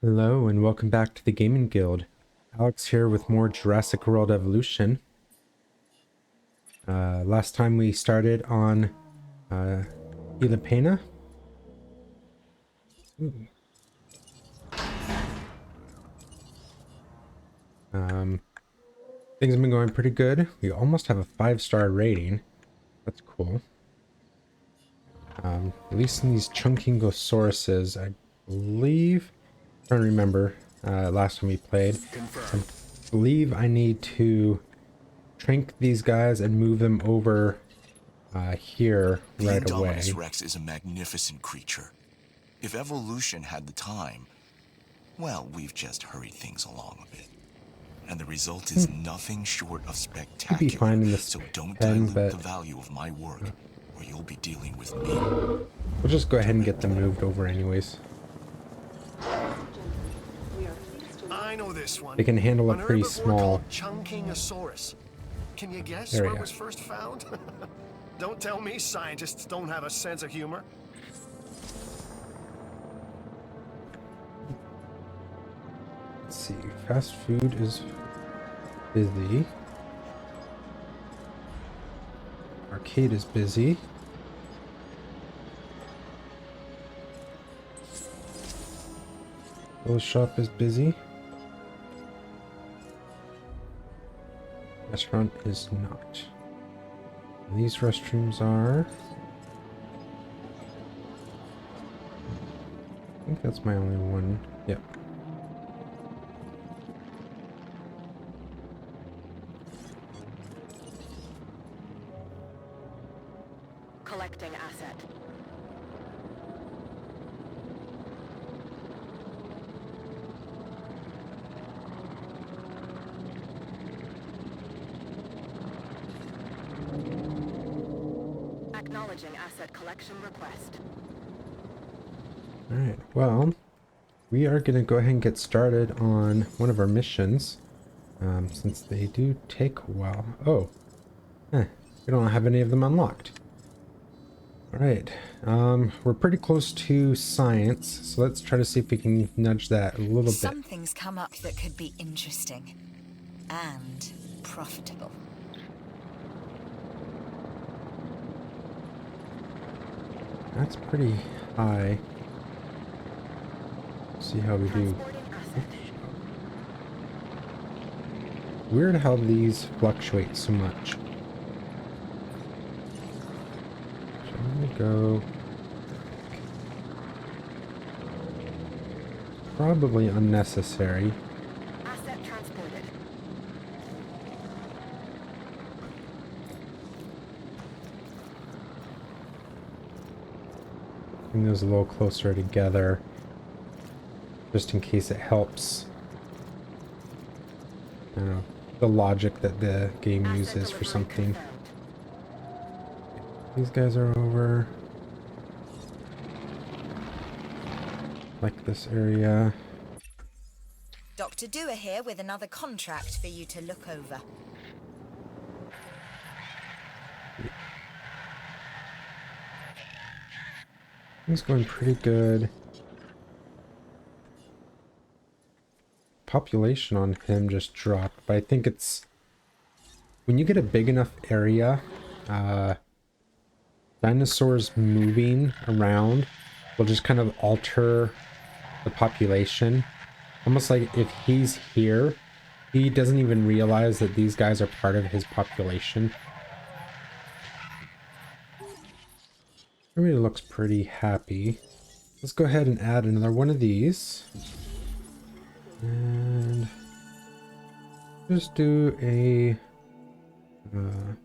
Hello and welcome back to the Gaming Guild. Alex here with more Jurassic World Evolution. Last time we started on Isla Pena. Things have been going pretty good. We almost have a 5-star rating. That's cool. Releasing these Chunkingosauruses, I believe. I'm trying to remember last time we played. I believe I need to trank these guys and move them over here right The away. Indominus Rex is a magnificent creature. If evolution had the time, well, we've just hurried things along a bit. And the result is nothing short of Could be fine spectacular. in this So don't pen, dilute but the value of my work, or you'll be dealing with me. we'll just go ahead and get them moved over anyways. I know this one. They can handle a An pretty herbivore small. called Chunkingosaurus. Can you guess There we where it go. was first found? Don't tell me scientists don't have a sense of humor. Let's see. Fast food is busy. Arcade is busy. Clothes shop is busy. Restaurant is not. And these restrooms are. I think that's my only one. Yep. Collecting asset. Acknowledging asset collection request. Alright, well, we are going to go ahead and get started on one of our missions, since they do take a while. Oh, we don't have any of them unlocked. Alright, we're pretty close to science, so let's try to see if we can nudge that a little bit. Something's come up that could be interesting and profitable. That's pretty high. See how we do. Transporting asset. Weird how these fluctuate so much. Shall we go? Probably unnecessary. Asset transported. Bring those a little closer together, just in case it helps. I don't know, the logic that the game Asset uses for delivery something. confirmed. These guys are over. Like this area. Dr. Dewar here with another contract for you to look over. He's going pretty good. Population on him just dropped, but I think it's when you get a big enough area, dinosaurs moving around will just kind of alter the population. Almost like if he's here, he doesn't even realize that these guys are part of his population. Everybody looks pretty happy. Let's go ahead and add another one of these. And just do a we're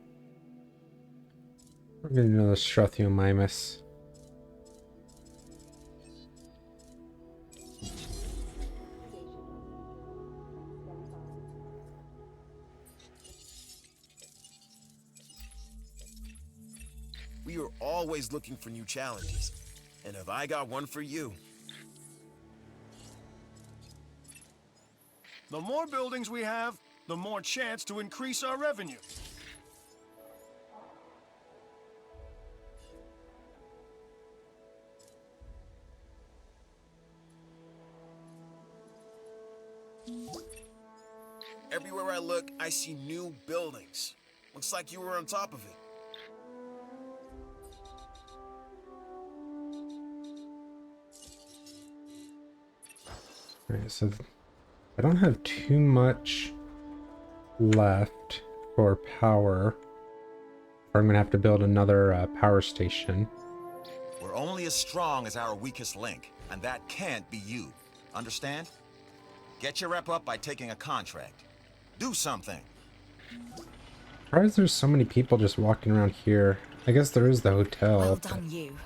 gonna do another Struthiomimus. We are always looking for new challenges. And have I got one for you? The more buildings we have, the more chance to increase our revenue. Everywhere I look, I see new buildings. Looks like you were on top of it. Alright, so I don't have too much left for power. Or I'm gonna have to build another power station. We're only as strong as our weakest link, and that can't be you. Understand? Get your rep up by taking a contract. Do something. Surprised there's so many people just walking around here. I guess there is the hotel. Well but- done, you.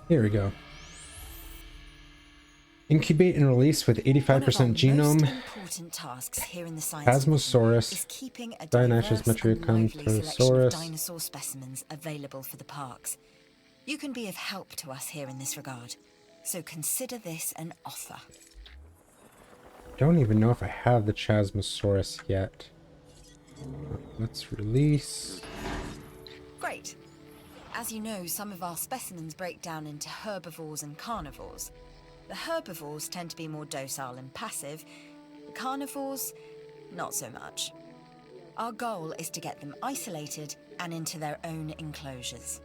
Here we go. Incubate and release with 85% genome. Most important tasks here in the science Phasmosaurus, is keeping a Dionysus diverse and lively selection of Metriacanthosaurus. dinosaur specimens available for the parks. You can be of help to us here in this regard, so consider this an offer. Don't even know if I have the Chasmosaurus yet. Let's release. Great. As you know, some of our specimens break down into herbivores and carnivores. The herbivores tend to be more docile and passive. The carnivores, not so much. Our goal is to get them isolated and into their own enclosures.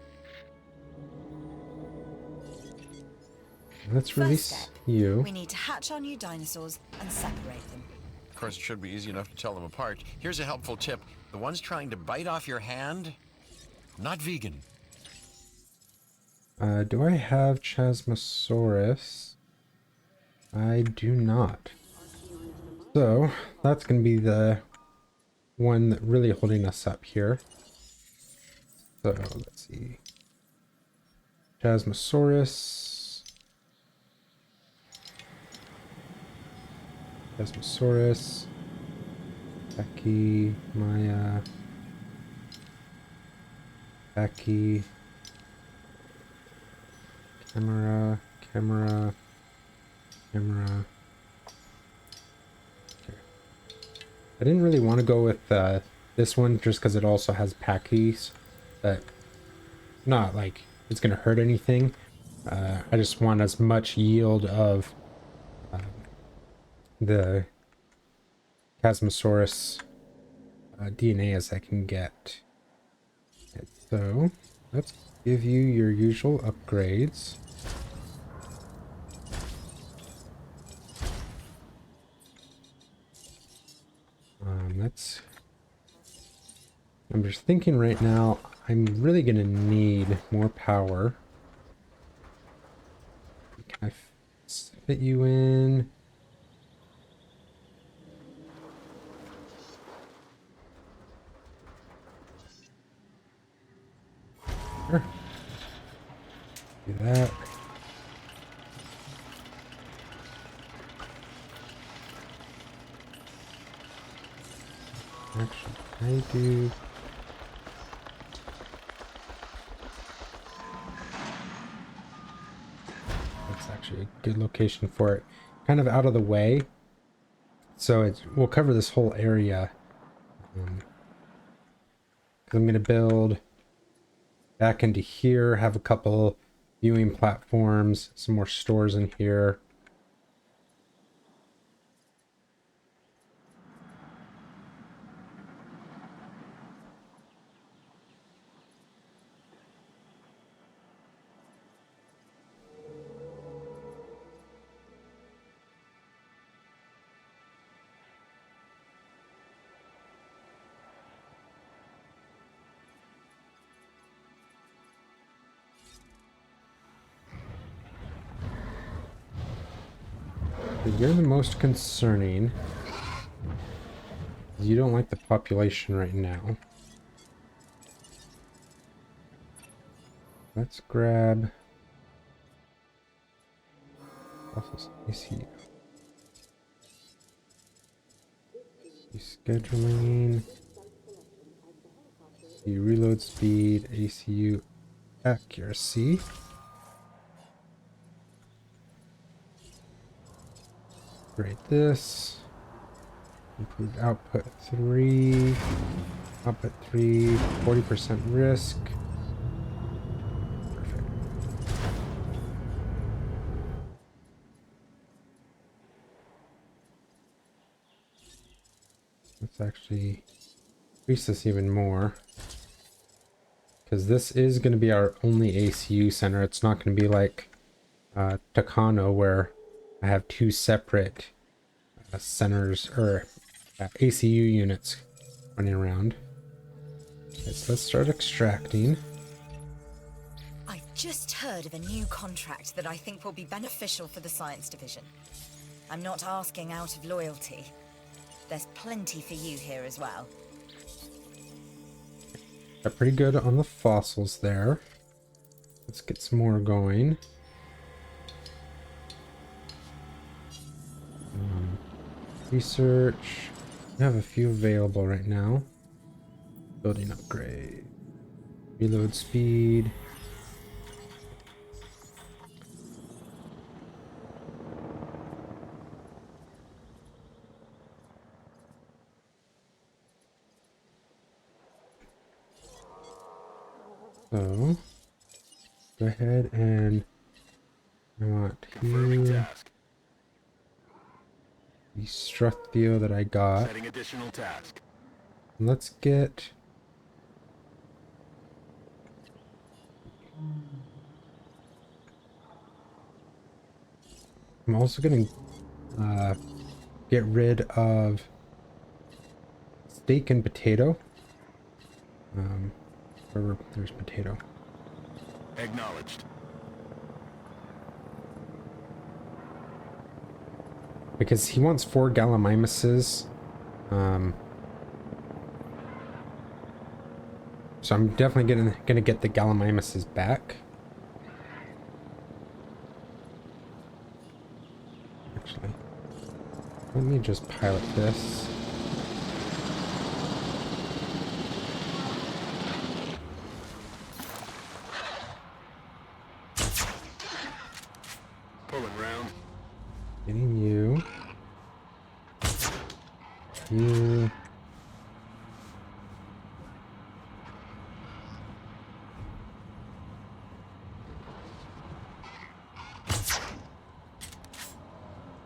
Let's First release step, you. we need to hatch our new dinosaurs and separate them. Of course, it should be easy enough to tell them apart. Here's a helpful tip. The ones trying to bite off your hand, not vegan. Do I have Chasmosaurus? I do not. So, that's going to be the one that really holding us up here. So, let's see. Chasmosaurus. Chasmosaurus. Becky, Maya. Becky. Camera. Okay. I didn't really want to go with this one just because it also has packies that not like it's gonna hurt anything. I just want as much yield of the Chasmosaurus DNA as I can get. So let's give you your usual upgrades. I'm just thinking right now, I'm really gonna need more power. Can I fit you in? Sure. Do that. Actually, I do. That's actually a good location for it. Kind of out of the way. So we'll cover this whole area. 'Cause I'm going to build back into here, have a couple viewing platforms, some more stores in here. But you're the most concerning. You don't like the population right now. Let's grab process ACU. Scheduling. Reload speed, ACU accuracy. Upgrade this. Improved output 3. Output 3. 40% risk. Perfect. actually increase this even more. Because this is going to be our only ACU center. It's not going to be like Takano, where I have two separate centers, or ACU units running around. Okay, so let's start extracting. I just heard of a new contract that I think will be beneficial for the science division. I'm not asking out of loyalty. There's plenty for you here as well. Got pretty good on the fossils there. Let's get some more going. Research. We have a few available right now. Building upgrade. Reload speed. So, go ahead and I want to destruct the that I got. Setting additional task. Let's get I'm also gonna get rid of steak and potato. Wherever there's potato. Acknowledged. Because he wants 4 gallimimuses. So I'm definitely gonna get the gallimimuses back. Actually, let me just pilot this. Pulling round. Getting you. You.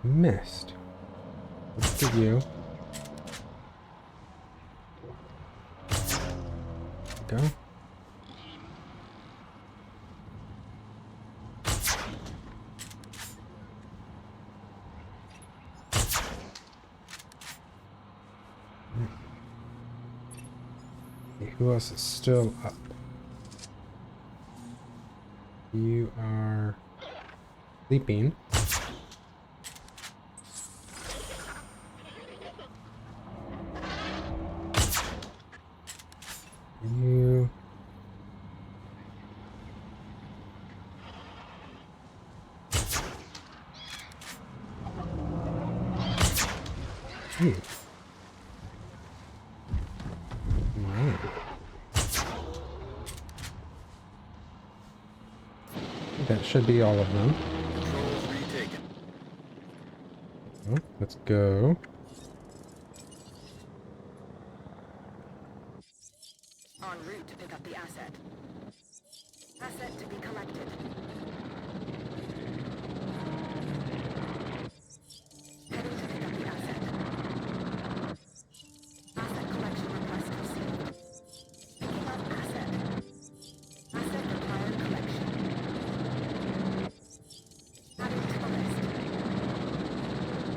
Missed. Let's get you. Go. Okay, who else is still up? You are sleeping. You. Hey. Alright. That should be all of them. Controls retaken. Oh, let's go. En route to pick up the asset. Asset to be collected. Heading to pick up the asset. Asset collection request received. Picking up asset. Asset required collection. Adding to the list.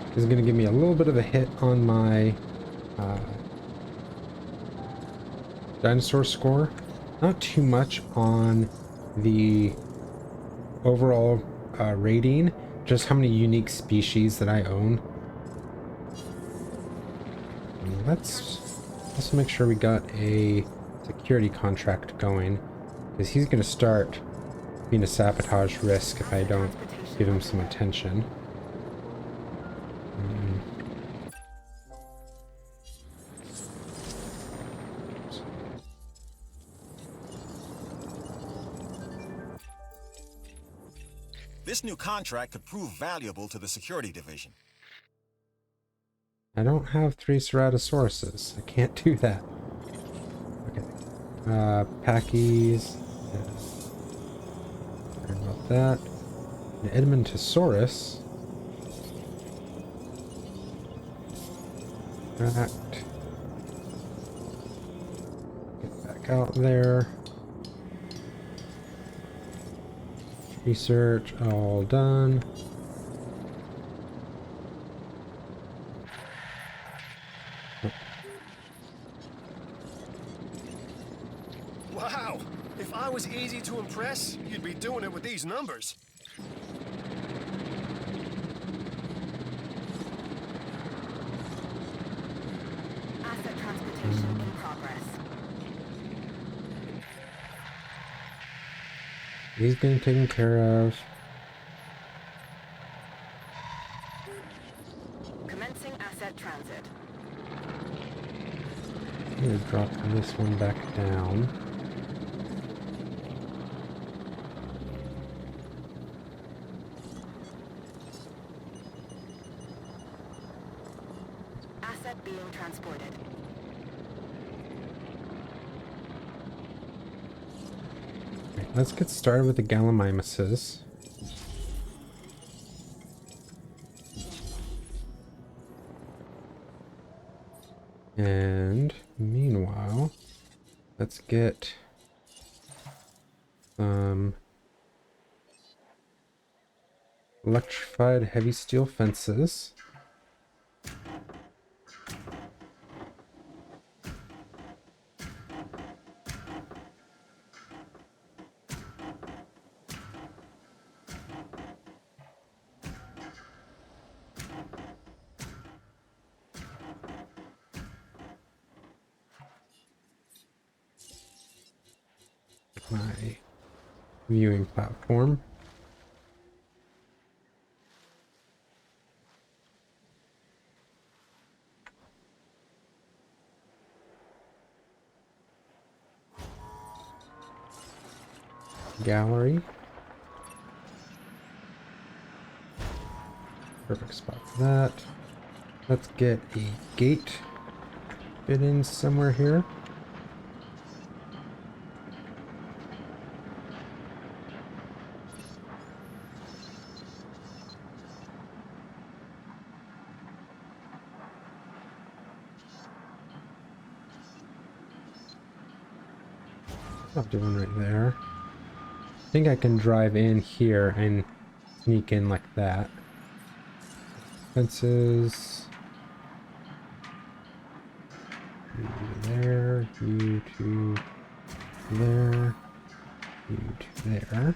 This is going to give me a little bit of a hit on my dinosaur score. Not too much on the overall rating, just how many unique species that I own. And let's also make sure we got a security contract going, because he's going to start being a sabotage risk if I don't give him some attention. This new contract could prove valuable to the security division. I don't have 3 ceratosauruses. I can't do that. Okay. Packies. Yes. Sorry about that. An Edmontosaurus. Tract. back out there. Research all done. Wow! If I was easy to impress, you'd be doing it with these numbers. Asset transportation in progress. He's getting taken care of. Commencing asset transit. I'm gonna drop this one back down. Asset being transported. Okay, let's get started with the Gallimimuses. And meanwhile, let's get some electrified heavy steel fences. My viewing platform. Gallery. Perfect spot for that. Let's get a gate fit in somewhere here. I'll do one right there. I think I can drive in here and sneak in like that. Fences. You there, you two there, you two there.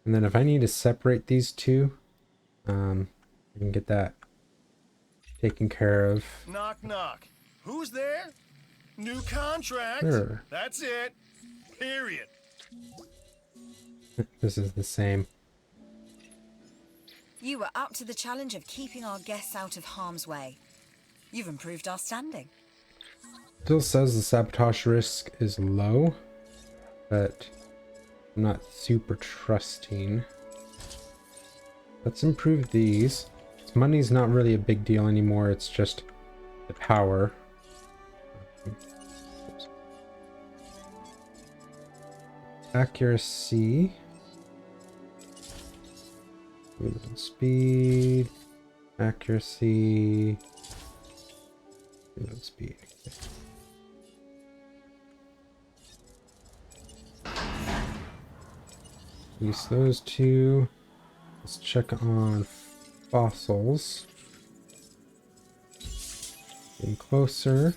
And then if I need to separate these two, I can get that taken care of. Knock, knock. Who's there? New contract. Sure. That's it. Period. This is the same. You were up to the challenge of keeping our guests out of harm's way. You've improved our standing. Still says the sabotage risk is low, but I'm not super trusting. Let's improve these. Money's not really a big deal anymore, it's just the power. Accuracy. Movement speed. Accuracy. Movement speed. Use those two. Let's check on fossils. Getting closer.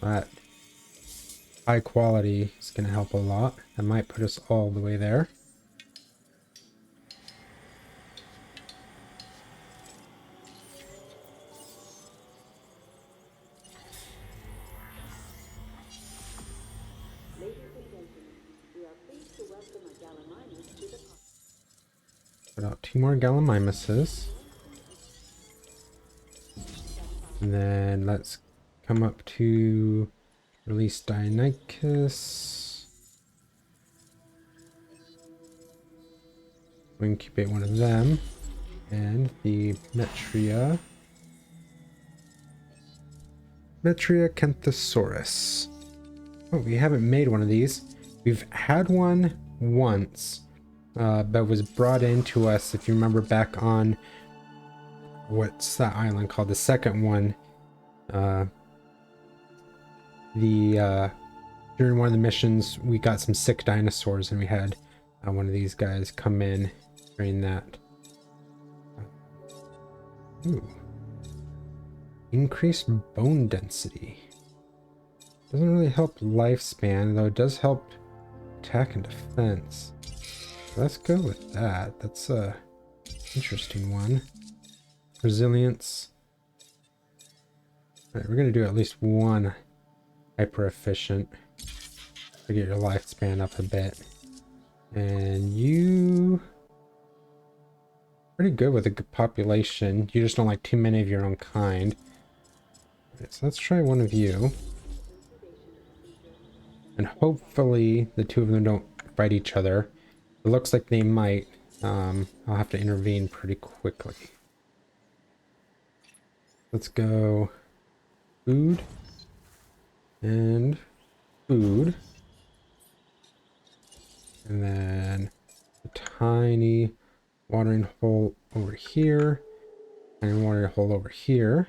That high quality is going to help a lot. That might put us all the way there. Put out 2 more Gallimimuses. And then let's come up to release Deinonychus. We'll incubate one of them. And the Metria Canthosaurus. Oh, we haven't made one of these. We've had one once, but was brought into us, if you remember back on, what's that island called? The second one. During one of the missions, we got some sick dinosaurs, and we had one of these guys come in during that. Ooh. Increased bone density. Doesn't really help lifespan, though it does help attack and defense. Let's go with that. That's a interesting one. Resilience. Alright, we're gonna do at least one hyper efficient to get your lifespan up a bit. And you pretty good with a good population. You just don't like too many of your own kind. Alright, so let's try one of you. And hopefully the two of them don't fight each other. It looks like they might. I'll have to intervene pretty quickly. Let's go food and food. And then a tiny watering hole over here. And watering hole over here.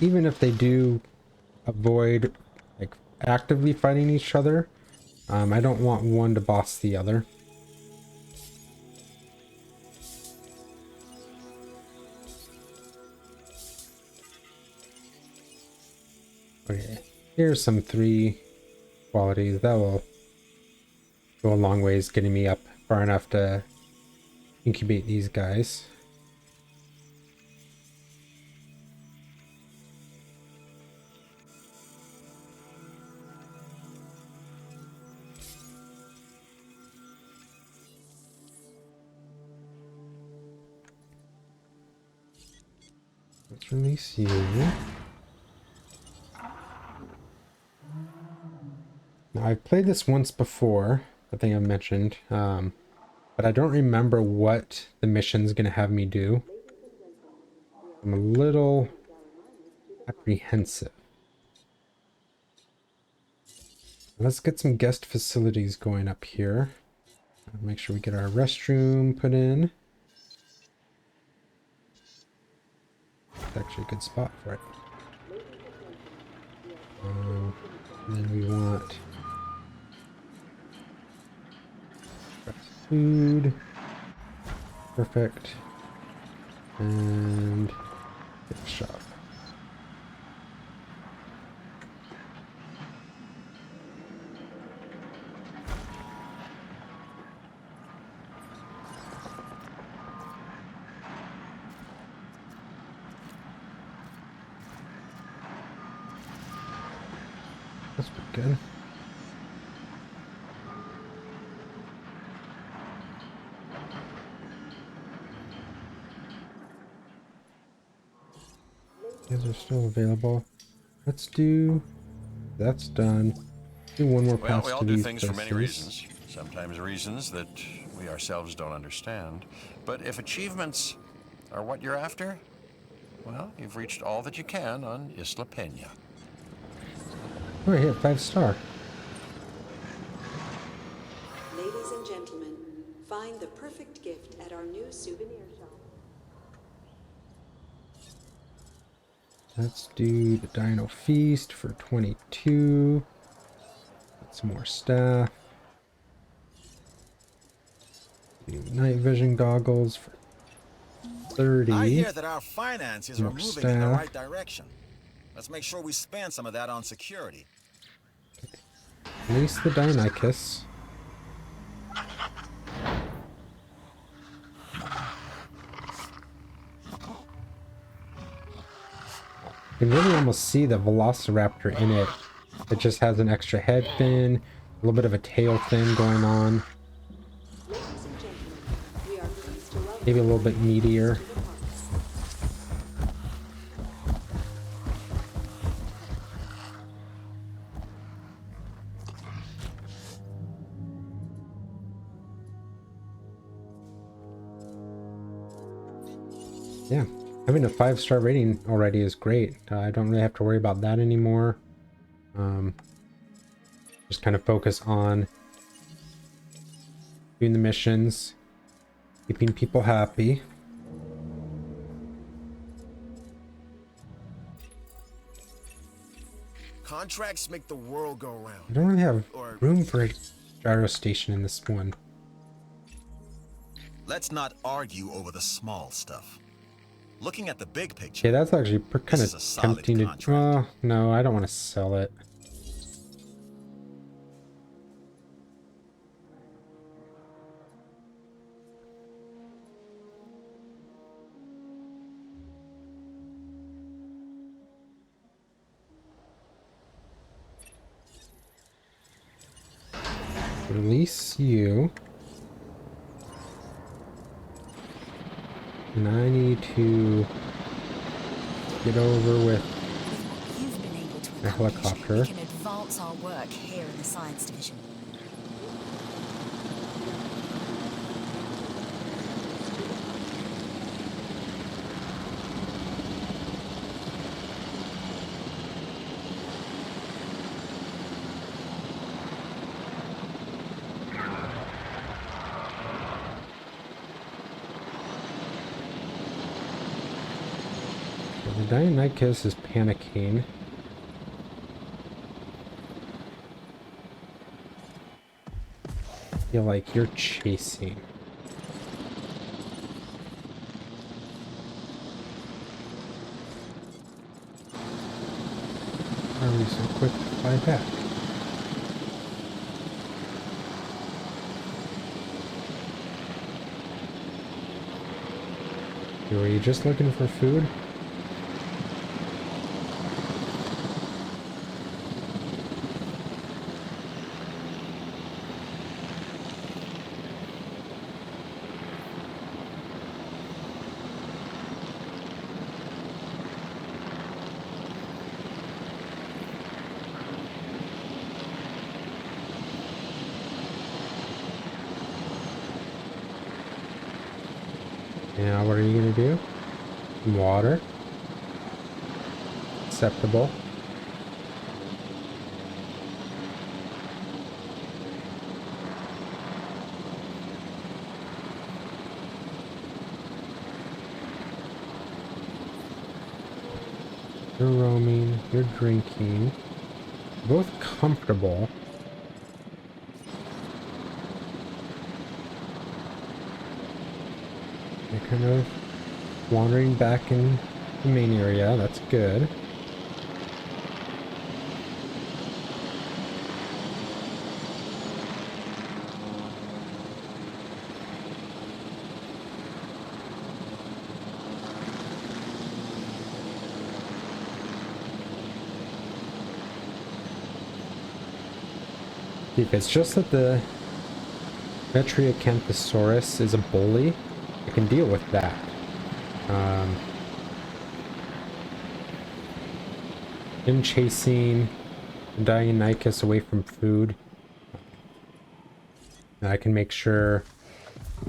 Even if they do avoid like actively fighting each other, I don't want one to boss the other. Okay, here's some 3 qualities that will go a long ways getting me up far enough to incubate these guys. Let's release you. Now, I've played this once before, I think I've mentioned, but I don't remember what the mission's going to have me do. I'm a little apprehensive. Let's get some guest facilities going up here. Make sure we get our restroom put in. It's actually a good spot for it. And then we want food. Perfect. And gift shop. That's pretty good. These are still available. Let's do... That's done. Do one more pass We all to do these things for many places. reasons. Sometimes reasons that we ourselves don't understand. But if achievements are what you're after, well, you've reached all that you can on Isla Pena. Oh, I hit 5-star. Ladies and gentlemen, find the perfect gift at our new souvenir shop. Let's do the Dino Feast for 22. Get some more staff. Do night vision goggles for 30. I hear that our finances are More moving in the staff. right direction. Let's make sure we spend some of that on security. Release the Deinonychus. You can really almost see the velociraptor in it. It just has an extra head fin, a little bit of a tail fin going on. Ladies and Maybe a little bit meatier. Yeah, having a 5-star rating already is great. I don't really have to worry about that anymore. Just kind of focus on doing the missions, keeping people happy. Contracts make the world go I round. don't really have Or room for a gyro station in this one. Let's not argue over the small stuff. Looking at the big Okay, picture, that's actually kind is of a solid tempting to... contract. Well, no, I don't want to sell it. Release you. And I need to get over with You've been able to a accomplish, helicopter. we can advance our work here in the science division. The Deinonychus is panicking. I feel like you're chasing. Why are we so quick to fly back? Were you just looking for food? Now what are you gonna do? Water. Acceptable. You're roaming, you're drinking. Both comfortable. You're kind of wandering back in the main area. That's good. If it's just that the Metriacanthosaurus is a bully, I can deal with that. Him chasing Deinonychus away from food, I can make sure,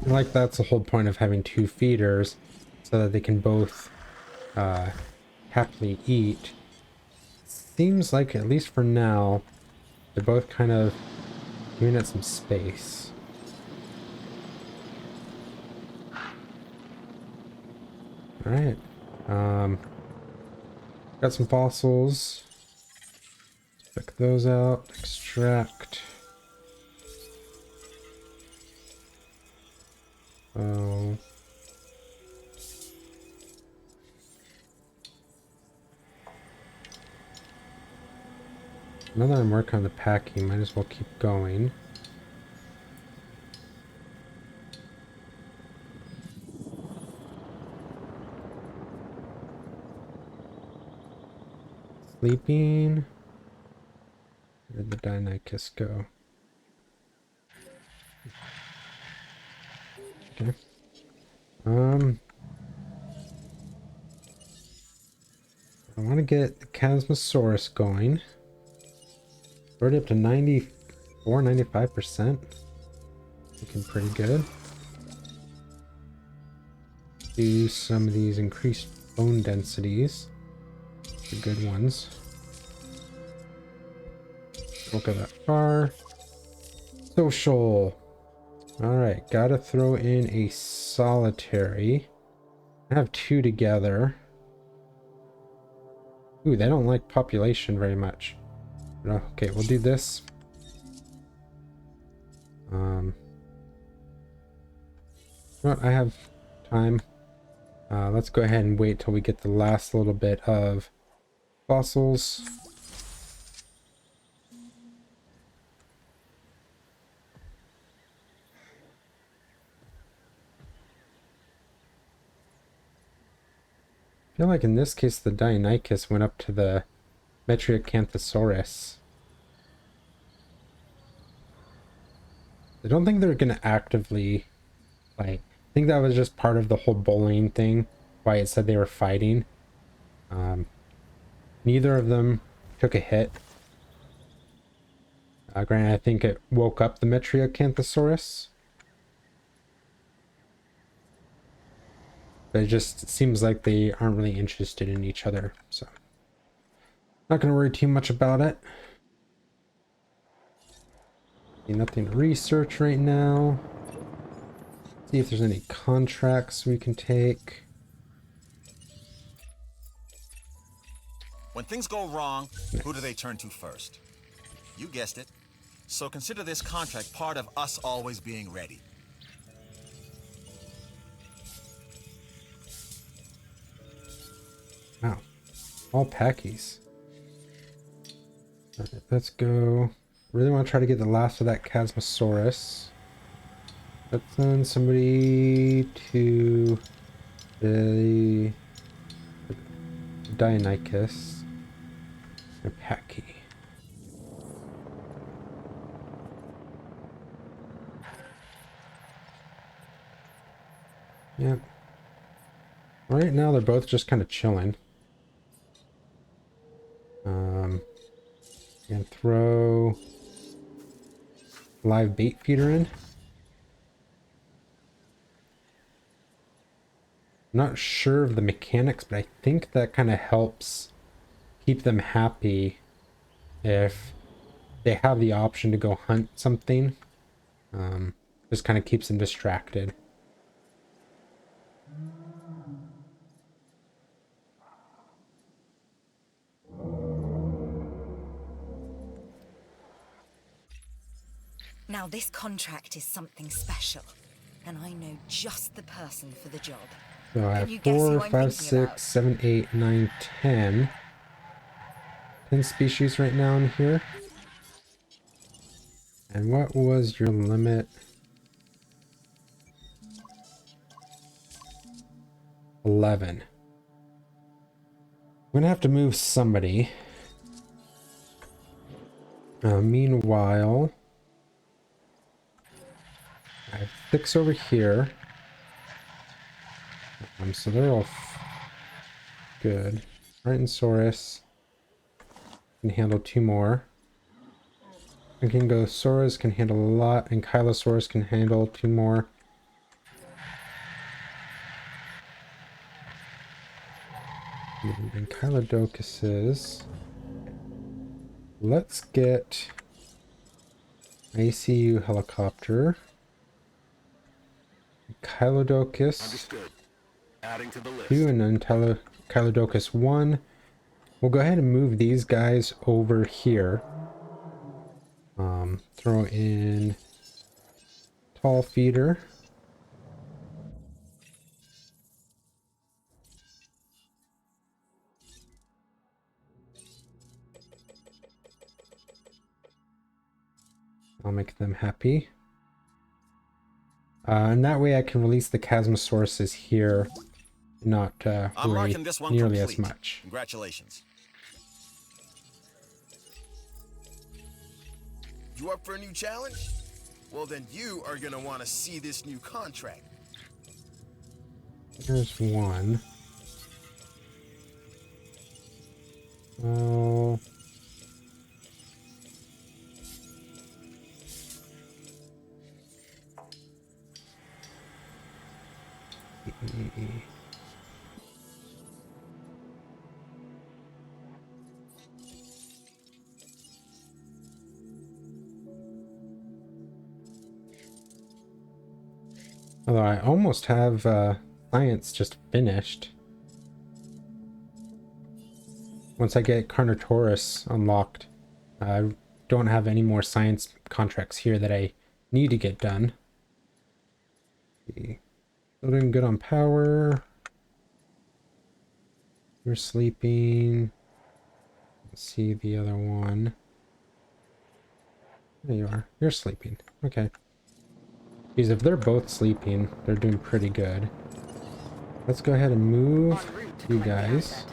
like that's the whole point of having two feeders, so that they can both happily eat. Seems like, at least for now, they're both kind of giving it some space. Alright. Got some fossils. Check those out. Extract. Oh. Now that I'm working on the packing, might as well keep going. Sleeping. Where did the Deinonychus go? Okay. I want to get the Chasmosaurus going. Already up to 94, 95%. Looking pretty good. Do some of these increased bone densities. The good ones. Don't go that far. Social. Alright, gotta throw in a solitary. I have two together. Ooh, they don't like population very much. Okay, we'll do this. Well, I have time. Let's go ahead and wait till we get the last little bit of fossils. I feel like in this case the Deinonychus went up to the Metriacanthosaurus. I don't think they're gonna actively fight. I think that was just part of the whole bullying thing, why it said they were fighting. Neither of them took a hit. Granted, I think it woke up the Metriacanthosaurus. But it just seems like they aren't really interested in each other, so not gonna worry too much about it. Nothing to research right now. See if there's any contracts we can take. When things go wrong, who do they turn to first? You guessed it. So consider this contract part of us always being ready. Wow. All packies. Alright, let's go. Really want to try to get the last of that Chasmosaurus. Let's send somebody to the Deinonychus. A packy. Yep. Right now they're both just kind of chilling. And throw live bait feeder in. Not sure of the mechanics, but I think that kind of helps keep them happy if they have the option to go hunt something. Just kind of keeps them distracted. Now this contract is something special, and I know just the person for the job. So I Can have you guess who 4, I'm 5, thinking 6, about? 7, 8, 9, 10. 10 species right now in here. And what was your limit? 11. I'm gonna have to move somebody. Meanwhile, I have 6 over here. So they're all good. Titanosaurus can handle 2 more. Ankylosaurus can handle a lot, and Kylosaurus can handle 2 more. And Kylodocuses. Let's get ACU helicopter. Kylodocus. Understood. Adding to the list. 2 and then Kylodocus 1. We'll go ahead and move these guys over here. Throw in tall feeder. I'll make them happy. And that way I can release the Chasmosauruses here, not I'm worry marking this one nearly complete. as much. Congratulations. You up for a new challenge? Well, then you are gonna want to see this new contract. Here's one. Oh. Although I almost have science just finished. Once I get Carnotaurus unlocked, I don't have any more science contracts here that I need to get done. Still doing good on power. You're sleeping. Let's see the other one. There you are. You're sleeping. Okay. Because if they're both sleeping, they're doing pretty good. Let's go ahead and move you guys.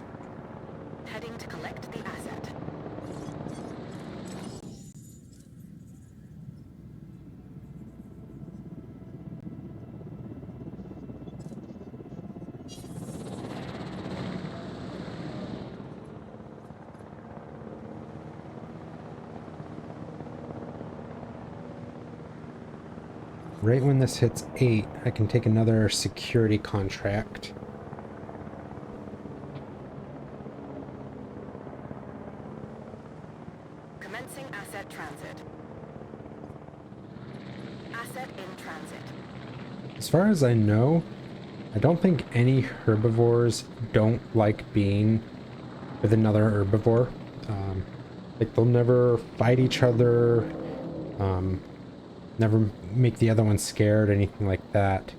Heading to collect the asset. Right when this hits 8, I can take another security contract. Commencing asset transit. Asset in transit. As far as I know, I don't think any herbivores don't like being with another herbivore. Like they'll never fight each other, never make the other one scared, anything like that.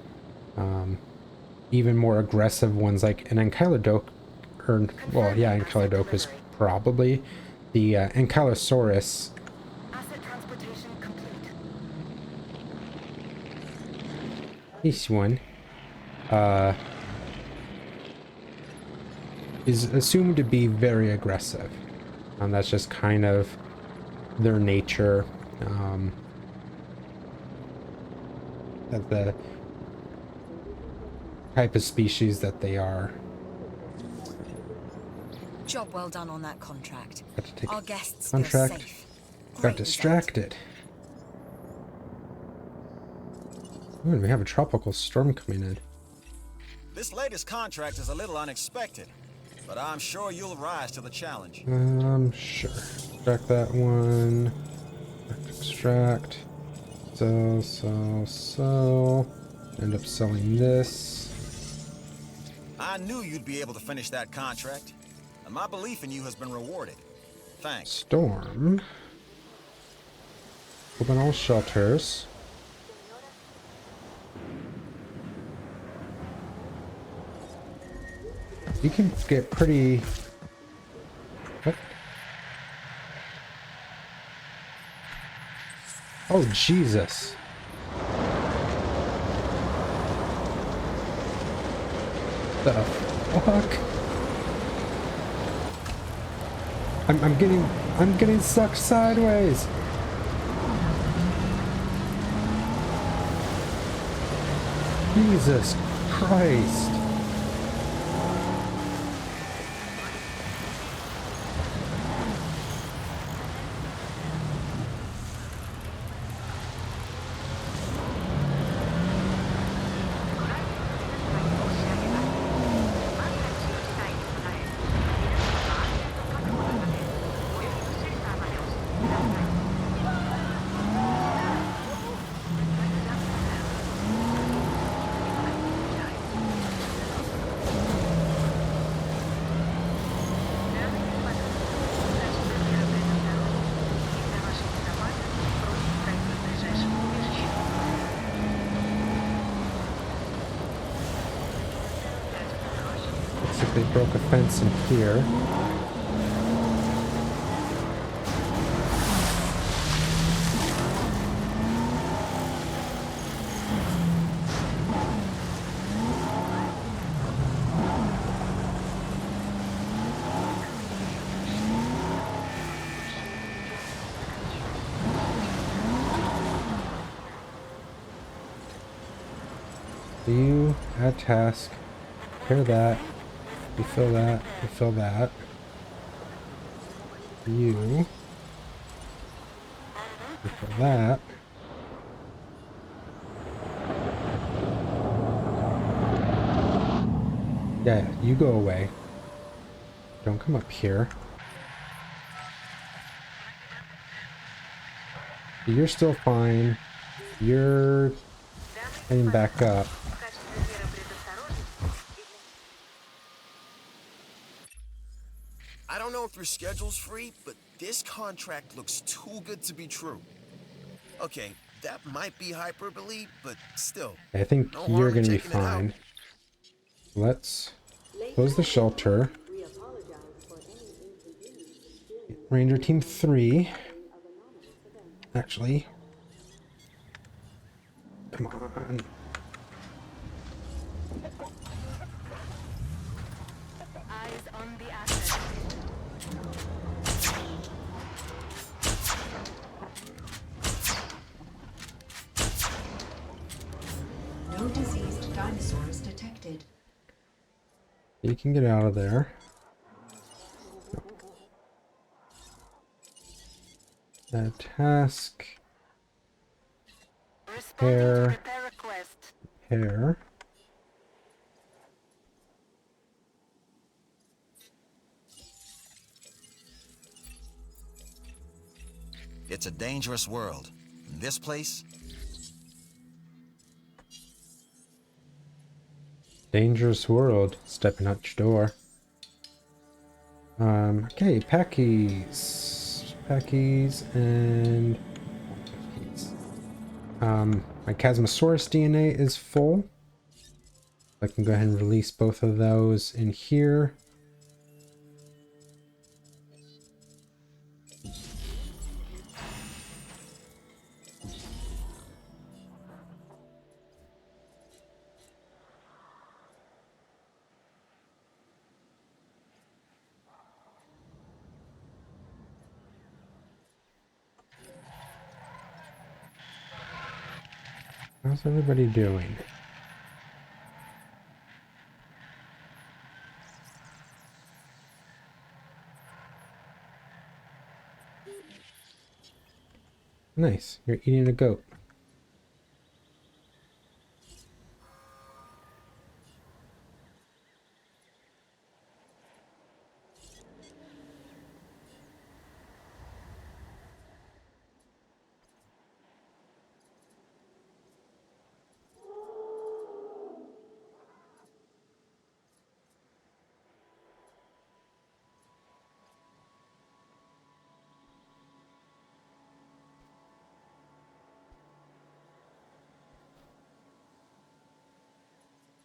Even more aggressive ones like an Ankylodoke, or well, yeah, Ankylodocus probably. The Ankylosaurus. Asset transportation complete. This one is assumed to be very aggressive. That's just kind of their nature. The type of species that they are. Job well done on that contract. Got to take Our guests contract. feel safe. Got Great result. distracted. Ooh, and we have a tropical storm coming in. This latest contract is a little unexpected, but I'm sure you'll rise to the challenge. Sure. Extract that one. Extract. So. End up selling this. I knew you'd be able to finish that contract, and my belief in you has been rewarded. Thanks. Storm. Open all shelters. You can get pretty... What? Oh, Jesus. The fuck? I'm getting sucked sideways. Jesus Christ. Looks like they broke a fence in here. You at task. Repair that. Refill that. Refill that. You. Refill that. Yeah, you go away. Don't come up here. You're still fine. You're heading back up. I don't know if your schedule's free, but this contract looks too good to be true. Okay, that might be hyperbole, but still, I think no you're harm in gonna be checking it out. fine. Let's close the shelter. We apologize for any inconvenience experienced Ranger Team 3. of anomalous events. Actually. Come on. Eyes on the asset. No diseased dinosaurs detected. You can get out of there. Task. Responding to Repair. repair request. Repair. It's a dangerous world. This place, Dangerous world. Stepping out your door. Okay, Packies. Packies and Packies. My Chasmosaurus DNA is full. I can go ahead and release both of those in here. How's everybody doing? Nice, you're eating a goat.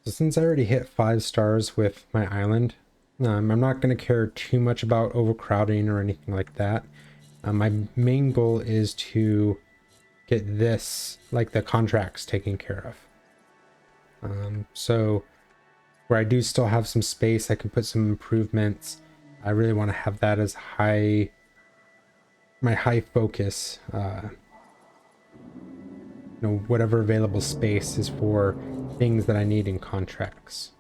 So since I already hit 5 stars with my island, I'm not going to care too much about overcrowding or anything like that. My main goal is to get this, like the contracts, taken care of. So where I do still have some space, I can put some improvements. I really want to have that as my high focus. Whatever available space is for things that I need in contracts.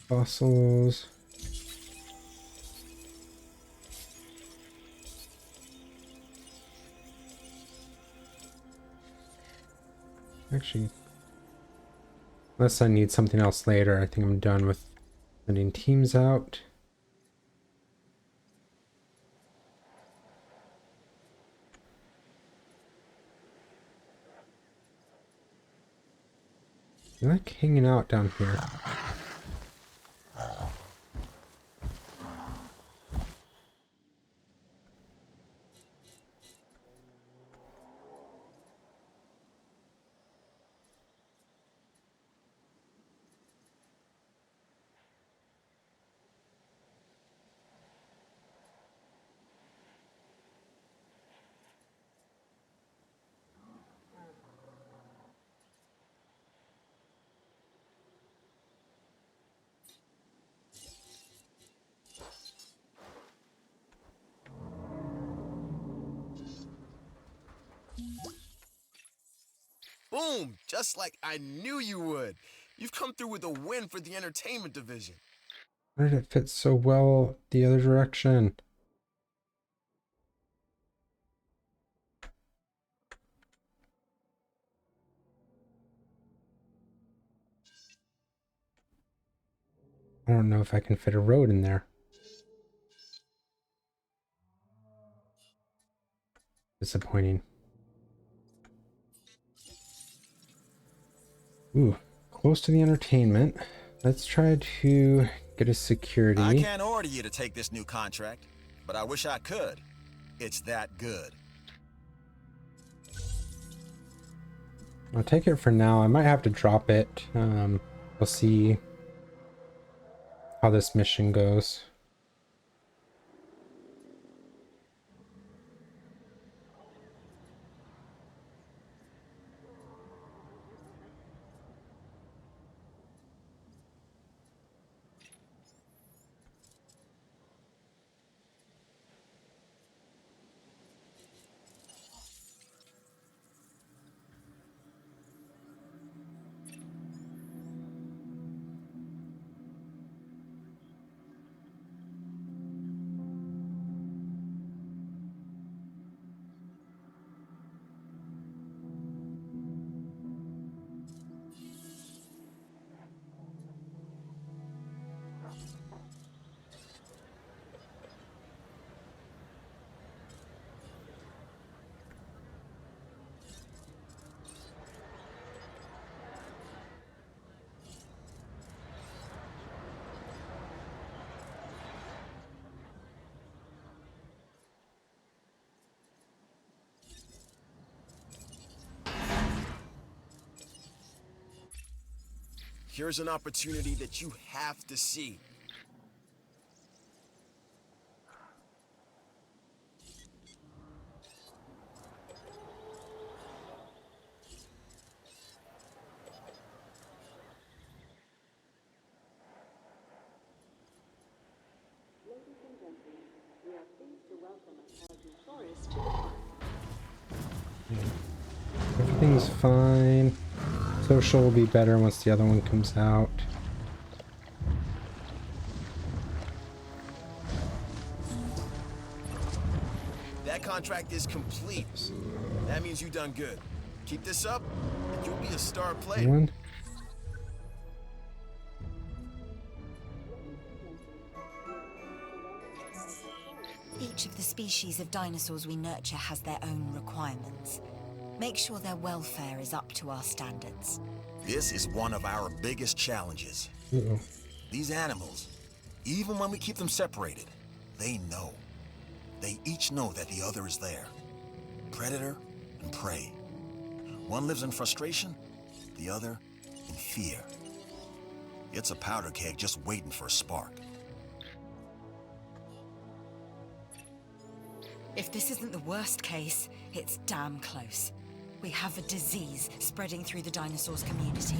Fossils. Actually, unless I need something else later, I think I'm done with sending teams out. I like hanging out down here. Boom! Just like I knew you would. You've come through with a win for the entertainment division. Why did it fit so well the other direction? I don't know if I can fit a road in there. Disappointing. Ooh, close to the entertainment. Let's try to get a security. I can't order you to take this new contract, but I wish I could. It's that good. I'll take it for now. I might have to drop it. We'll see how this mission goes. Here's an opportunity that you have to see. Ladies and gentlemen, we are pleased to welcome Allosaurus to the park. Everything's fine. Social will be better once the other one comes out. That contract is complete. That means you've done good. Keep this up, and you'll be a star player. One. Each of the species of dinosaurs we nurture has their own requirements. Make sure their welfare is up to our standards. This is one of our biggest challenges. Uh-oh. These animals, even when we keep them separated, they know. They each know that the other is there. Predator and prey. One lives in frustration, the other in fear. It's a powder keg just waiting for a spark. If this isn't the worst case, it's damn close. We have a disease spreading through the dinosaurs community.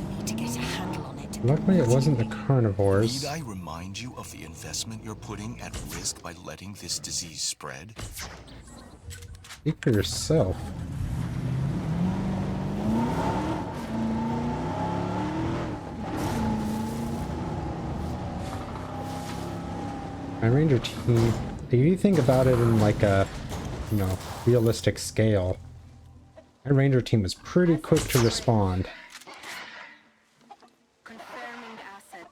We need to get a handle on it. Luckily, it wasn't the carnivores. Need I remind you of the investment you're putting at risk by letting this disease spread? Speak for yourself. My ranger team, if you think about it in like a, realistic scale, my ranger team was pretty quick to respond. Confirming asset.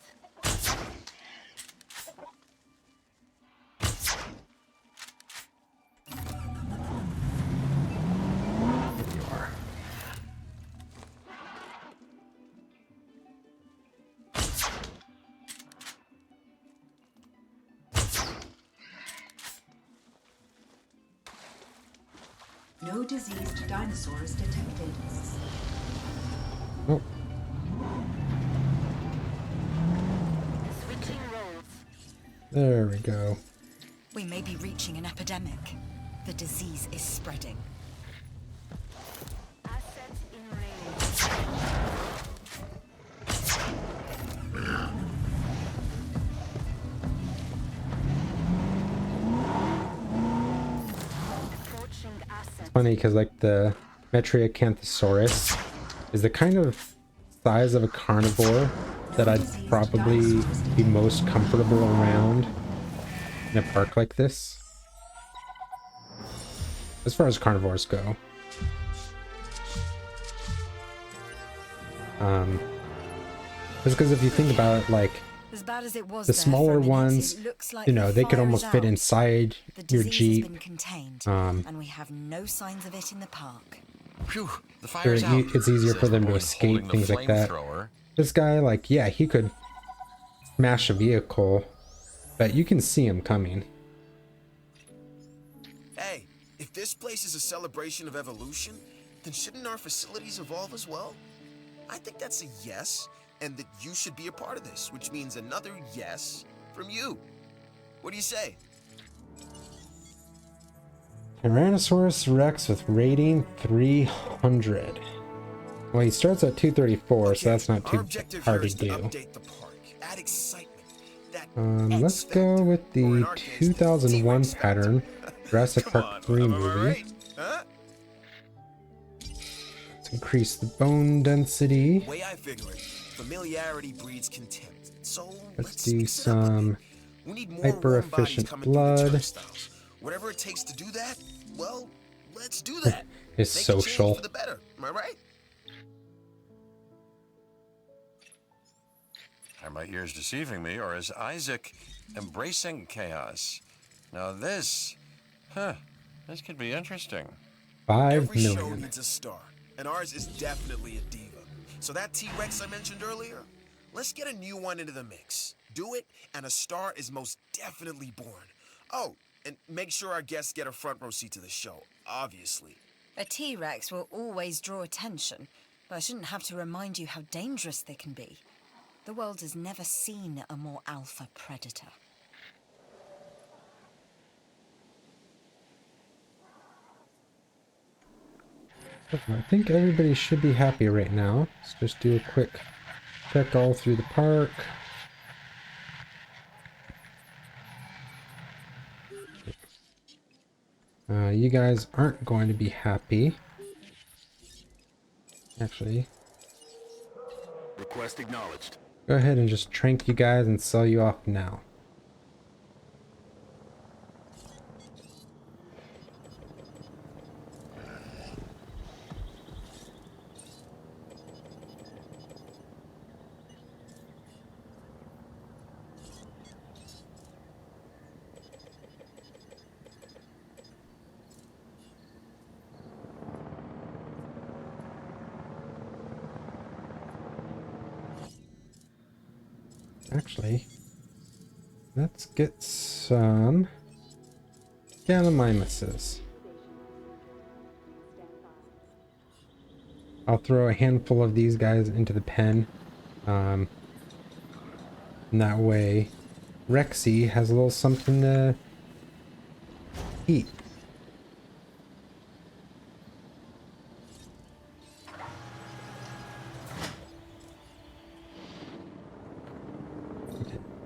There you are. No diseased dinosaurs detected. Oh, Switching roles. there we go. We may be reaching an epidemic. The disease is spreading. Asset in range. Approaching asset. Funny because like the Metriacanthosaurus is the kind of size of a carnivore that I'd probably be most comfortable around in a park like this. As far as carnivores go. Just because if you think about it, like, As bad as it was the there smaller for a minute, ones, it looks like you know, the they could fire almost is fit out. inside The your disease Jeep. has been contained, Um, and we have no signs of it in the park. Phew, the Sure, fire's out. it's easier Says for the them to woman escape, holding the things like that. flamethrower. This guy, like, yeah, he could smash a vehicle, but you can see him coming. Hey, if this place is a celebration of evolution, then shouldn't our facilities evolve as well? I think that's a yes, and that you should be a part of this, which means another yes from you. What do you say? Tyrannosaurus Rex with rating 300. Well, he starts at 234, so that's not our too objective hard here to is to do. update the park, add excitement. That Let's X go factor, with or in the our case, 2001 T-Rex factor. pattern, Jurassic Come Park on, 3 am I movie. right? Huh? Let's increase the bone density. The way I figure it, familiarity breeds contempt. So Let's do mix it up a bit. some We need more hyper warm bodies efficient coming through the blood. turnstiles. Whatever it takes to do that, well, let's do that. Is Make a change social. for the better. Am I right? Are my ears deceiving me, or is Isaac embracing chaos? Now this could be interesting. 5 Every show million. needs a star, and ours is definitely a diva. So that T-Rex I mentioned earlier, let's get a new one into the mix. Do it, and a star is most definitely born. Oh, and make sure our guests get a front row seat to the show, obviously. A T-Rex will always draw attention, but I shouldn't have to remind you how dangerous they can be. The world has never seen a more alpha predator. I think everybody should be happy right now. Let's just do a quick check all through the park. You guys aren't going to be happy. Actually, Request acknowledged. go ahead and just trank you guys and sell you off now. Actually, let's get some Gallimimuses. I'll throw a handful of these guys into the pen. And that way, Rexy has a little something to eat.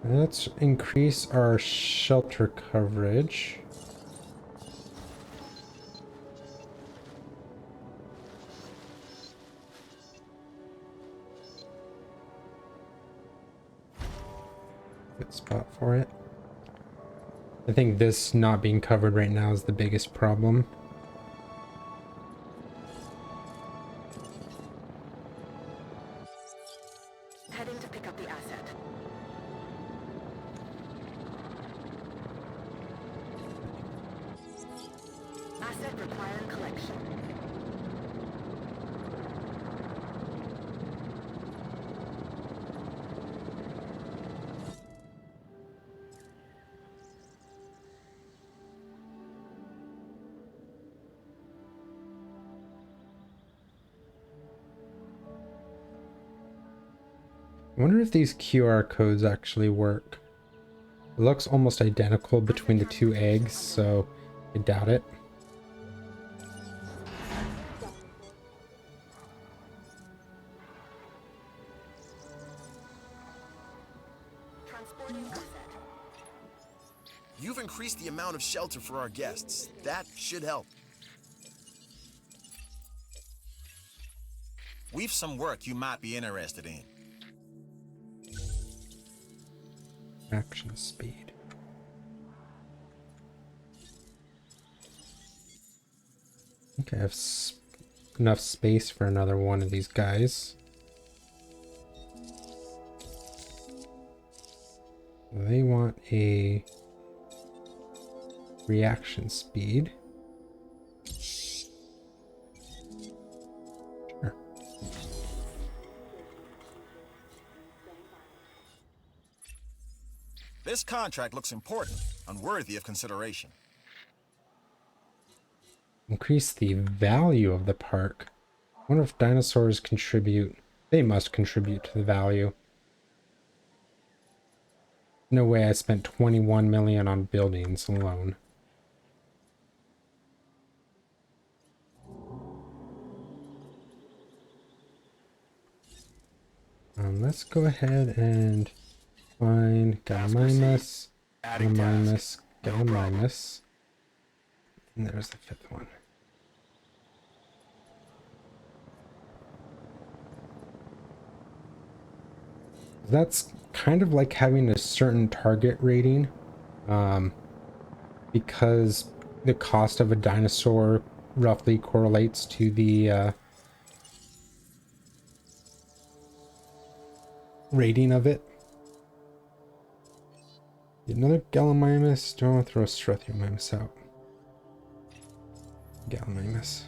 Let's increase our shelter coverage. Good spot for it. I think this not being covered right now is the biggest problem. Heading to pick up the asset. Asset requiring collection. I wonder if these QR codes actually work. It looks almost identical between the two eggs, so I doubt it. Transporting asset. You've increased the amount of shelter for our guests. That should help. We've some work you might be interested in. Action speed. Okay, I have enough space for another one of these guys. They want a reaction speed. Sure. This contract looks important and worthy of consideration. Increase the value of the park. I wonder if dinosaurs contribute. They must contribute to the value. No way I spent 21 million on buildings alone. Let's go ahead and find Gallimimus, Gallimimus, Gallimimus. And there's the fifth one. That's kind of like having a certain target rating, because the cost of a dinosaur roughly correlates to the rating of it. Another Gallimimus. Don't want to throw a Struthiomimus out. Gallimimus.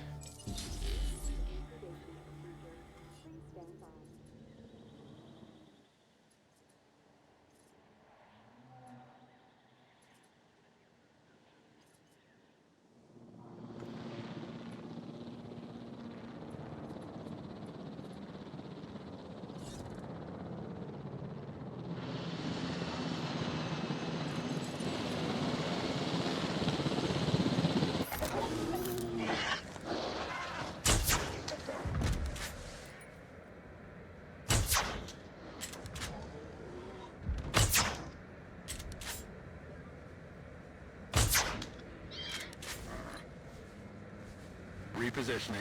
Repositioning.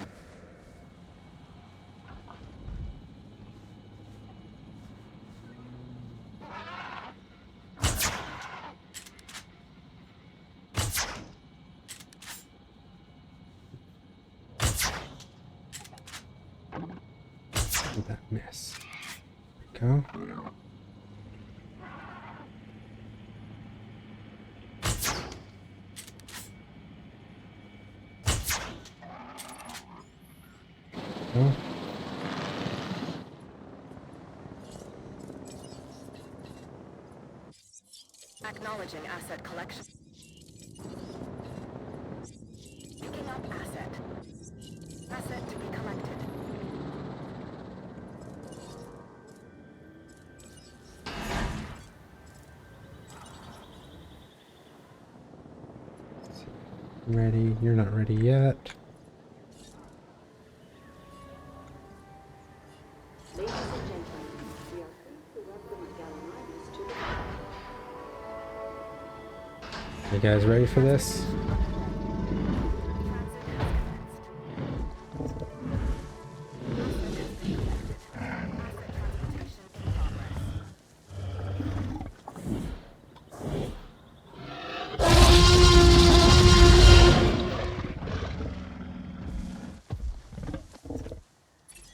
Did that miss? There we go. Oh. Acknowledging asset collection. Picking up asset. Asset to be collected. Ready? You're not ready yet. Ladies and gentlemen, we are pleased to welcome Gallimimus to the You guys ready for this?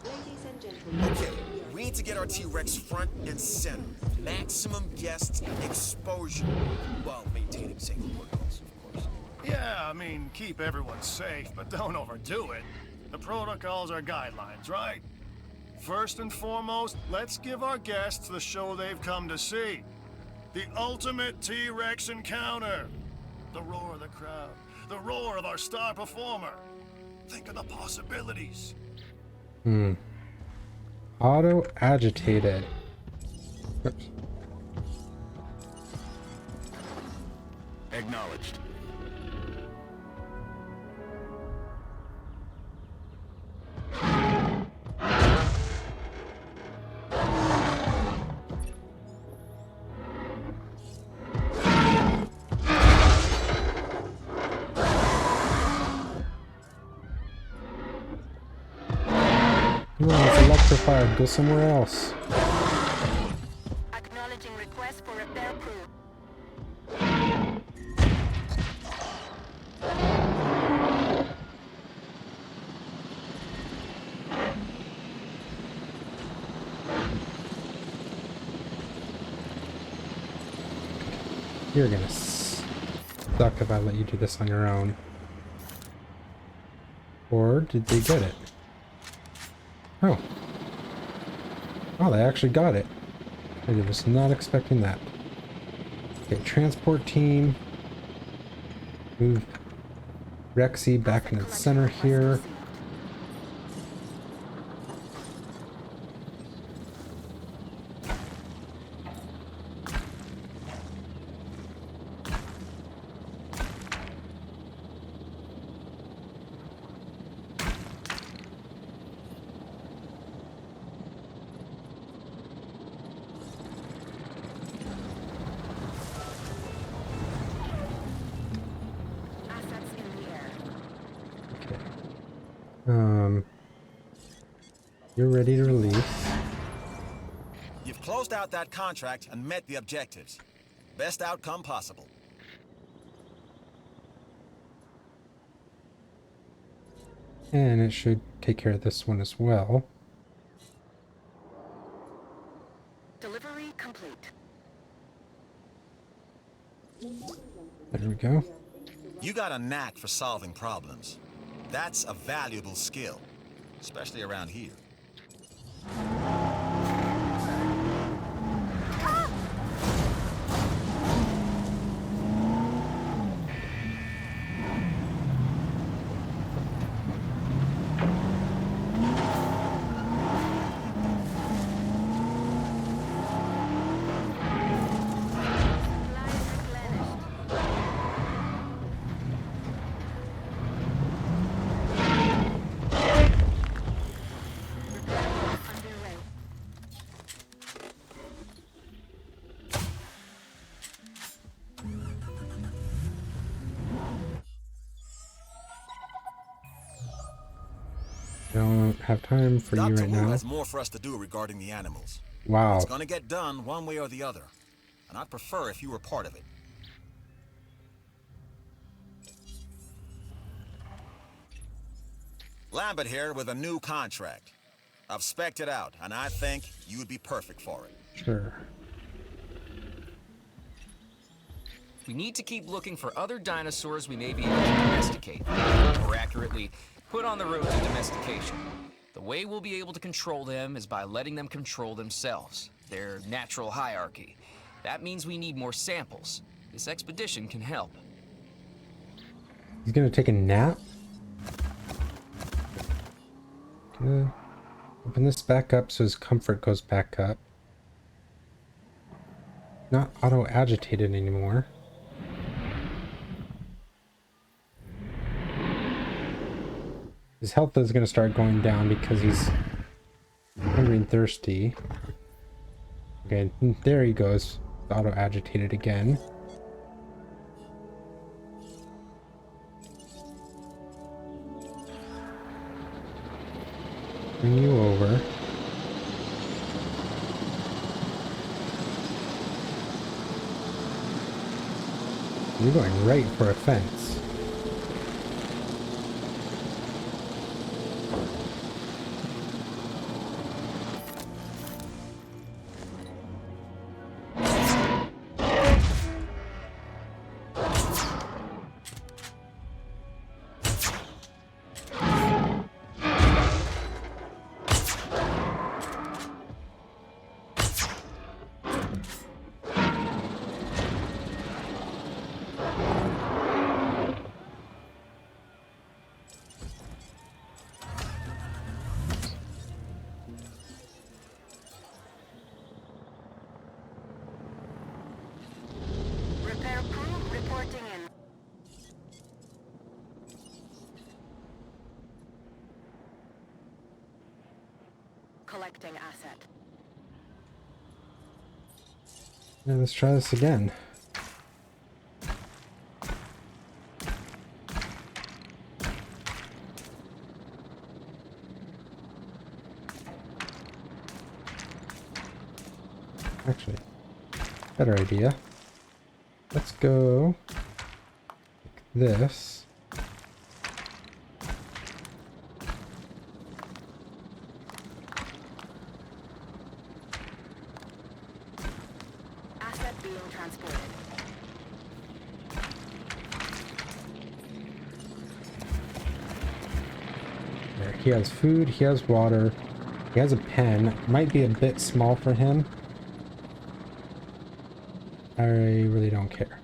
Ladies and gentlemen, Okay, we need to get our T-Rex front and center. Maximum guest exposure while maintaining safety protocols, of course. Yeah, I mean, keep everyone safe, but don't overdo it. The protocols are guidelines, right? First and foremost, let's give our guests the show they've come to see. The ultimate T-Rex encounter. The roar of the crowd. The roar of our star performer. Think of the possibilities. Auto agitated. Oops. Acknowledged. Come on, electrified. Go somewhere else. Acknowledging request for repair crew. You're gonna suck if I let you do this on your own. Or did they get it? Oh. Oh, they actually got it. I was not expecting that. Okay, transport team. Move Rexy back into the center here. Assets in the air. You're ready to release. You've closed out that contract and met the objectives. Best outcome possible. And it should take care of this one as well. Delivery complete. There we go. You got a knack for solving problems. That's a valuable skill, especially around here. Don't have time for you Dr. right Wu now. has more for us to do regarding the animals. Wow. It's gonna get done one way or the other, and I'd prefer if you were part of it. Lambert here with a new contract. I've spec'd it out, and I think you would be perfect for it. Sure. We need to keep looking for other dinosaurs we may be able to domesticate, or accurately, put on the road to domestication. The way we'll be able to control them is by letting them control themselves, their natural hierarchy. That means we need more samples. This expedition can help. He's gonna take a nap? Good. Open this back up so his comfort goes back up. Not auto-agitated anymore. His health is going to start going down because he's hungry and thirsty. Okay, there he goes. Auto-agitated again. Bring you over. You're going right for a fence. Repair crew reporting in. Collecting asset. Yeah, let's try this again. Actually, better idea. Let's go like this. Asset being transported. There, he has food, he has water, he has a pen. Might be a bit small for him. I really don't care.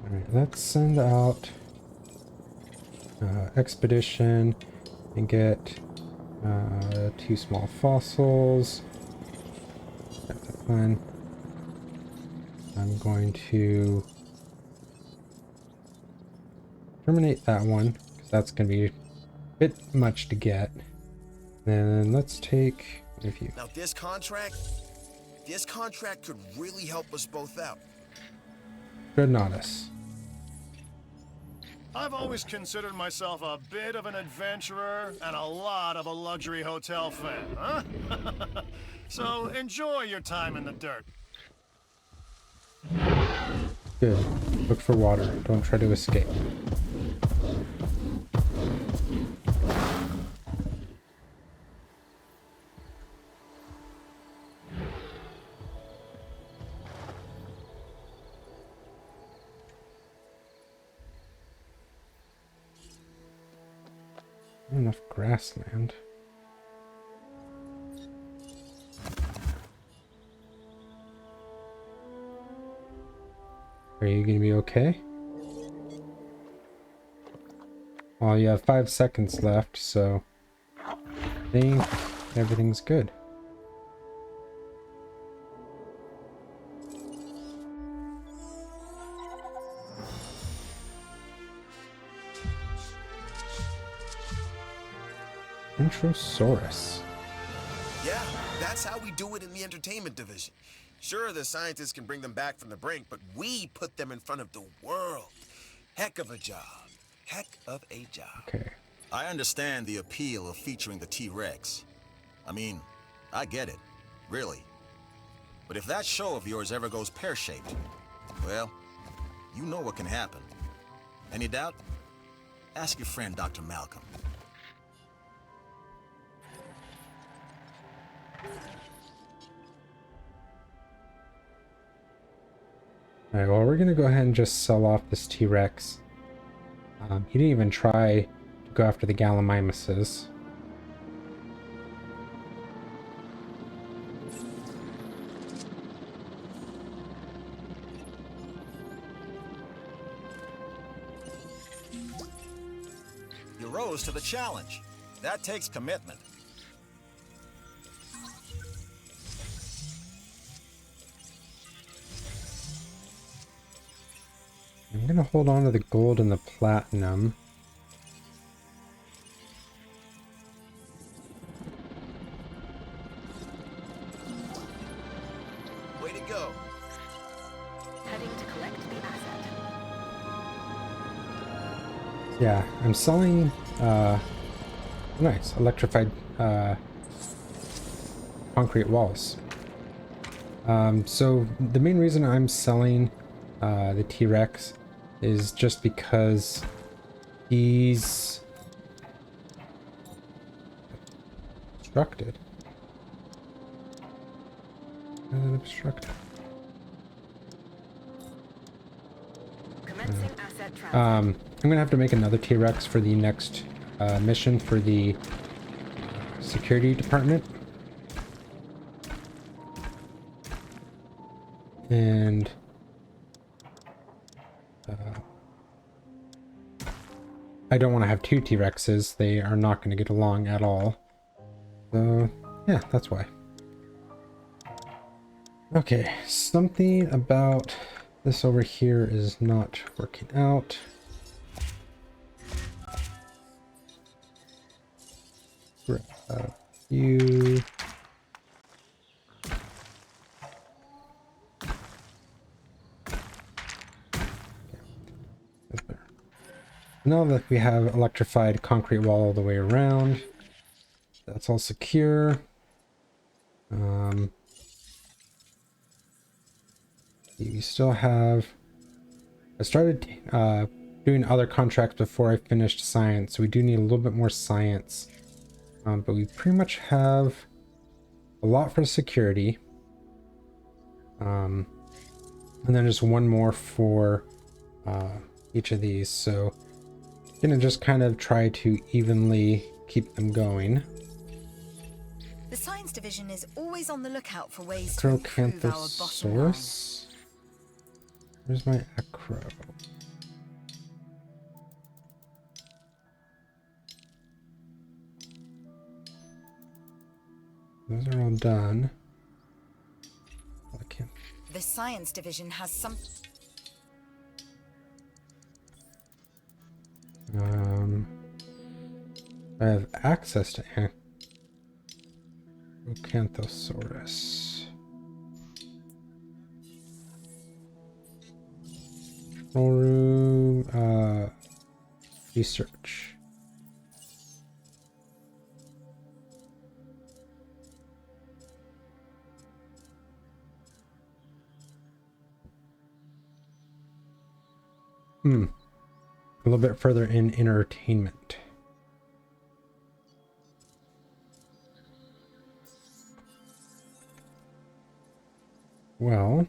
Alright, let's send out expedition and get 2 small fossils. That's fun. I'm going to terminate that one because that's going to be a bit much to get. Then let's take a few. Now this contract could really help us both out. Dreadnoughtus. I've always considered myself a bit of an adventurer and a lot of a luxury hotel fan, huh? So enjoy your time in the dirt. Good. Look for water. Don't try to escape. Not enough grassland. Are you gonna be okay? Well, you have 5 seconds left, so I think everything's good. Introsaurus. Yeah, that's how we do it in the entertainment division. Sure, the scientists can bring them back from the brink, but we put them in front of the world. Heck of a job. Heck of a job. Okay. I understand the appeal of featuring the T-Rex. I mean, I get it. Really. But if that show of yours ever goes pear-shaped, well, you know what can happen. Any doubt? Ask your friend Dr. Malcolm. Alright, well, we're gonna go ahead and just sell off this T-Rex. He didn't even try to go after the Gallimimuses. You rose to the challenge. That takes commitment. I'm gonna hold on to the gold and the platinum. Way to go. Heading to collect the asset. Yeah, I'm selling nice electrified concrete walls. So the main reason I'm selling the T-Rex is just because he's obstructed. Obstructed. Commencing asset transfer. I'm gonna have to make another T-Rex for the next mission for the security department. And I don't want to have 2 T-Rexes. They are not going to get along at all. So, yeah, that's why. Okay, something about this over here is not working out. You... Now that we have electrified concrete wall all the way around, that's all secure. We still have... I started doing other contracts before I finished science, so we do need a little bit more science. But we pretty much have a lot for security. And then just one more for each of these. So I'm gonna just kind of try to evenly keep them going. The science division is always on the lookout for ways to improve our bottom line. Acrocanthosaurus. Where's my acro? Those are all done. I can't. The science division has some... I have access to Acrocanthosaurus. Control room, research. A little bit further in entertainment. Well,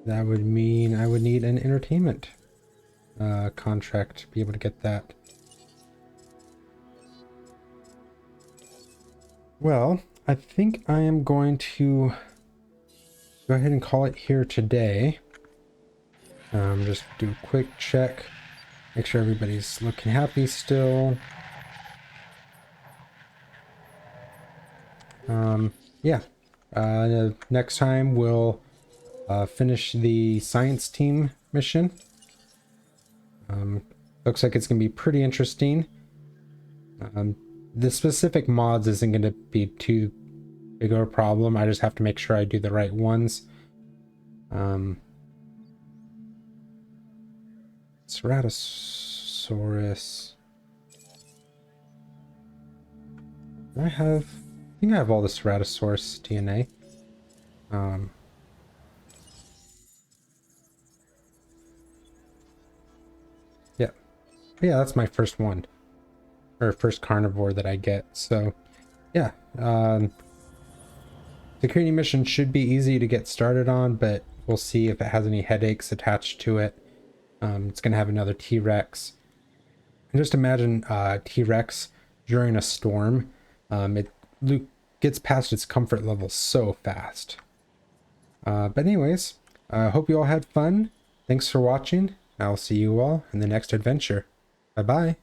that would mean I would need an entertainment contract to be able to get that. Well, I think I am going to go ahead and call it here today. Just do a quick check, make sure everybody's looking happy still. Yeah, next time we'll finish the science team mission. Looks like it's gonna be pretty interesting. The specific mods isn't gonna be too big of a problem. I just have to make sure I do the right ones. Ceratosaurus. Do I think I have all the Ceratosaurus DNA. Yeah, that's my first one. Or first carnivore that I get. So, yeah. Security mission should be easy to get started on, but we'll see if it has any headaches attached to it. It's going to have another T-Rex. And just imagine T-Rex during a storm. It gets past its comfort level so fast. But anyways, I hope you all had fun. Thanks for watching. I'll see you all in the next adventure. Bye-bye.